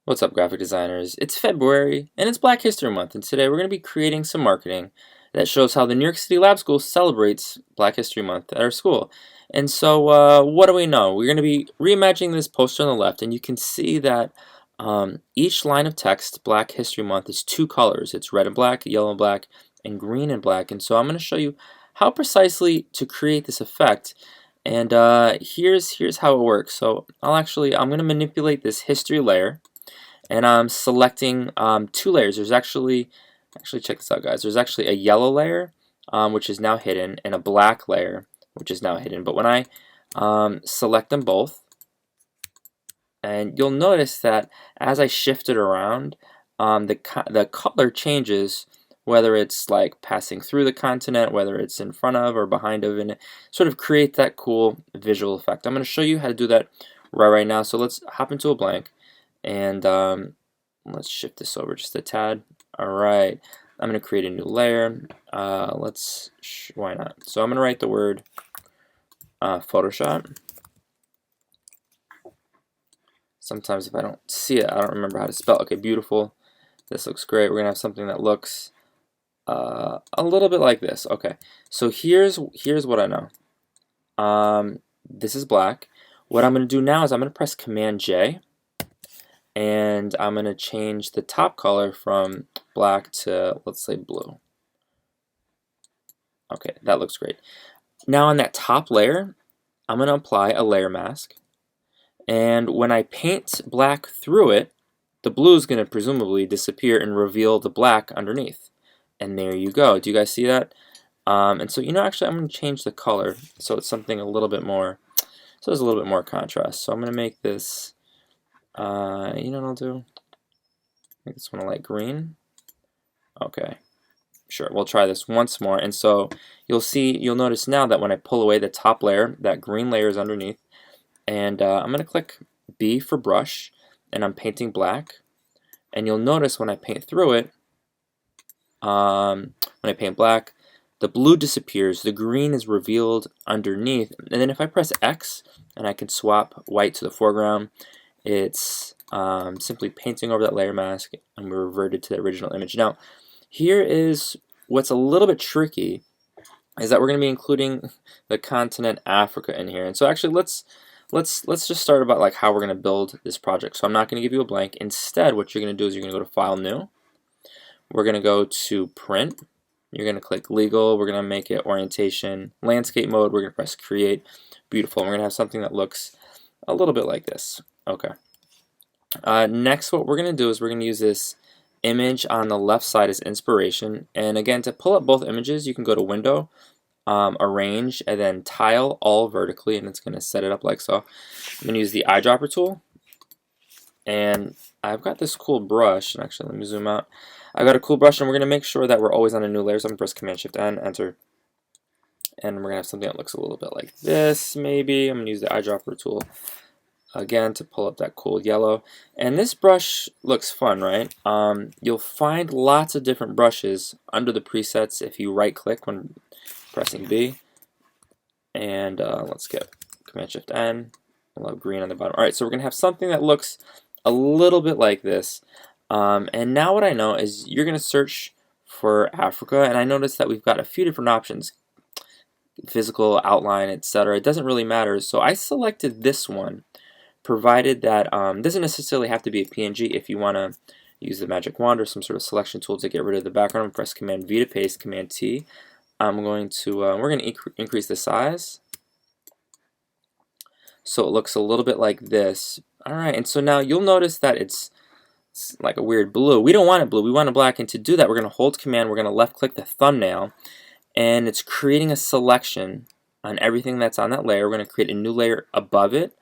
What's up, graphic designers? It's February and it's Black History Month, and today we're going to be creating some marketing that shows how the New York City Lab School celebrates Black History Month at our school. And so, what do we know? We're going to be reimagining this poster on the left, and you can see that each line of text, Black History Month, is two colors. It's red and black, yellow and black, and green and black. And so, I'm going to show you how precisely to create this effect. And here's how it works. So, I'm going to manipulate this history layer, and I'm selecting two layers. There's actually check this out, guys. There's actually a yellow layer, which is now hidden, and a black layer, which is now hidden. But when I select them both, and you'll notice that as I shift it around, the color changes, whether it's like passing through the continent, whether it's in front of or behind of, and it sort of create that cool visual effect. I'm going to show you how to do that right now. So let's hop into a blank. And let's shift this over just a tad. Alright, I'm going to create a new layer. Why not? So I'm going to write the word Photoshop. Sometimes if I don't see it, I don't remember how to spell. Okay, beautiful. This looks great. We're going to have something that looks a little bit like this. Okay, so here's what I know. This is black. What I'm going to do now is I'm going to press Command J. And I'm going to change the top color from black to, let's say, blue. Okay, that looks great. Now on that top layer, I'm going to apply a layer mask. And when I paint black through it, the blue is going to presumably disappear and reveal the black underneath. And there you go. Do you guys see that? And so, actually, I'm going to change the color so it's something a little bit more, so there's a little bit more contrast. So I'm going to make this, you know what I'll do? Make this one a light green. Okay, sure, we'll try this once more. And so you'll notice now that when I pull away the top layer, that green layer is underneath. And I'm going to click B for brush, and I'm painting black. And you'll notice when I paint through it, when I paint black, the blue disappears, the green is revealed underneath. And then if I press X, and I can swap white to the foreground, it's simply painting over that layer mask, and we're reverted to the original image. Now, here is what's a little bit tricky, is that we're going to be including the continent Africa in here. And so actually, let's just start about like how we're going to build this project. So I'm not going to give you a blank. Instead, what you're going to do is you're going to go to File, New. We're going to go to Print. You're going to click Legal. We're going to make it Orientation Landscape Mode. We're going to press Create. Beautiful. And we're going to have something that looks a little bit like this. Okay. Next, what we're going to do is we're going to use this image on the left side as inspiration. And again, to pull up both images, you can go to Window, Arrange, and then Tile All vertically, and it's going to set it up like so. I'm going to use the eyedropper tool. And I've got this cool brush. And actually, let me zoom out. I've got a cool brush, and we're going to make sure that we're always on a new layer. So I'm going to press Command-Shift-N, Enter. And we're going to have something that looks a little bit like this, maybe. I'm going to use the eyedropper tool again to pull up that cool yellow. And this brush looks fun, right? You'll find lots of different brushes under the presets if you right click when pressing B. And let's get Command-Shift-N. We'll have green on the bottom. Alright, so we're going to have something that looks a little bit like this. And now what I know is you're going to search for Africa, and I noticed that we've got a few different options. Physical, outline, etc. It doesn't really matter. So I selected this one, provided that doesn't necessarily have to be a PNG. If you want to use the magic wand or some sort of selection tool to get rid of the background, press Command V to paste, Command T. We're going to increase the size so it looks a little bit like this. Alright, and so now you'll notice that it's like a weird blue. We don't want it blue, we want it black, and to do that we're going to hold Command, we're going to left click the thumbnail, and it's creating a selection on everything that's on that layer. We're going to create a new layer above it.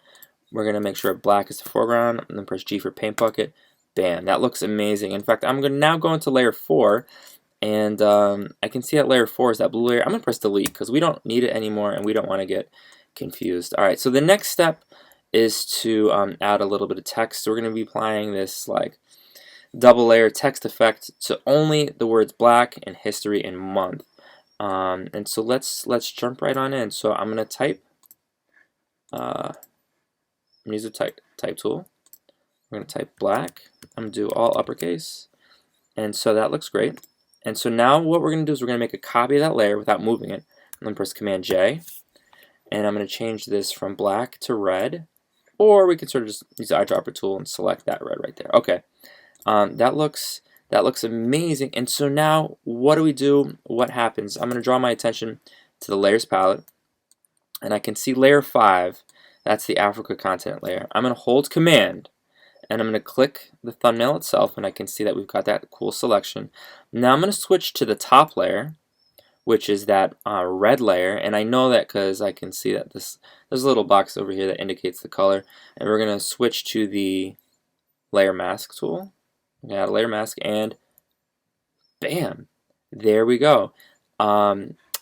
We're going to make sure black is the foreground, and then press G for Paint Bucket. Bam, that looks amazing. In fact, I'm going to now go into layer 4, and I can see that layer 4 is that blue layer. I'm going to press delete because we don't need it anymore, and we don't want to get confused. Alright, so the next step is to add a little bit of text. So we're going to be applying this like double layer text effect to only the words black and history and month. And so let's jump right on in. So I'm going to type, I'm going to use the type tool. We're going to type black. I'm going to do all uppercase. And so that looks great. And so now what we're going to do is we're going to make a copy of that layer without moving it. I'm going to press Command J. And I'm going to change this from black to red. Or we can sort of just use the eyedropper tool and select that red right there. Okay. That looks amazing. And so now what do we do? What happens? I'm going to draw my attention to the layers palette. And I can see layer 5. That's the Africa continent layer. I'm going to hold Command. And I'm going to click the thumbnail itself, and I can see that we've got that cool selection. Now I'm going to switch to the top layer, which is that red layer, and I know that because I can see that there's a little box over here that indicates the color. And we're going to switch to the layer mask tool. Add a layer mask, and bam, there we go.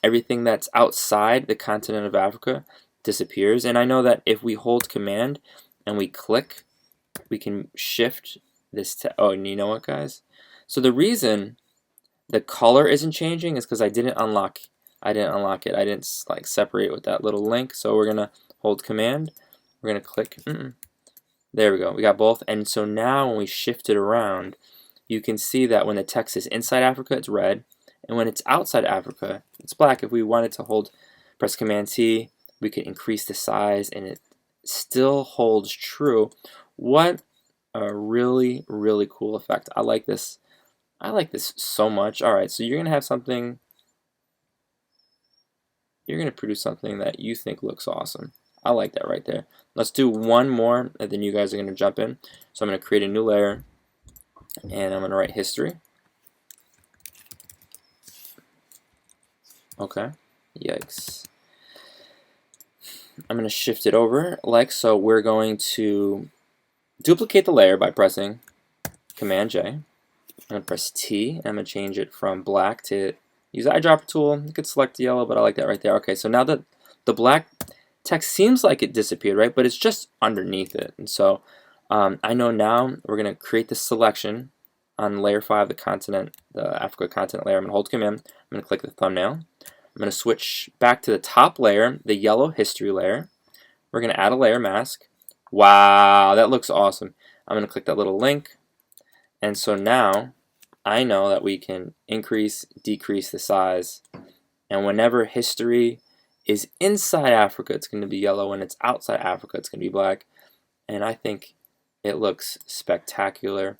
Everything that's outside the continent of Africa disappears, and I know that if we hold Command and we click, we can shift this to, oh, and you know what, guys? So the reason the color isn't changing is because I didn't unlock it. I didn't like separate with that little link. So we're gonna hold Command. We're gonna click. There we go. We got both. And so now when we shift it around, you can see that when the text is inside Africa, it's red, and when it's outside Africa, it's black. If we wanted to press Command T, we could increase the size, and it still holds true. What a really, really cool effect. I like this. I like this so much. All right, so you're going to have something, you're going to produce something that you think looks awesome. I like that right there. Let's do one more, and then you guys are going to jump in. So I'm going to create a new layer, and I'm going to write history. Okay, yikes. I'm going to shift it over like so. We're going to duplicate the layer by pressing Command J. I'm going to press T, and I'm going to change it from black to, use the eyedropper tool. You could select yellow, but I like that right there. Okay, so now that the black text seems like it disappeared, right? But it's just underneath it. And so I know now we're going to create this selection on layer 5, the Africa continent layer. I'm going to hold Command. I'm going to click the thumbnail. I'm going to switch back to the top layer, the yellow history layer. We're going to add a layer mask. Wow, that looks awesome. I'm going to click that little link. And so now I know that we can increase, decrease the size. And whenever history is inside Africa, it's going to be yellow. When it's outside Africa, it's going to be black. And I think it looks spectacular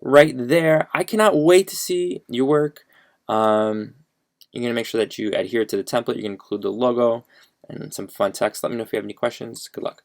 right there. I cannot wait to see your work. You're going to make sure that you adhere to the template. You can include the logo and some fun text. Let me know if you have any questions. Good luck.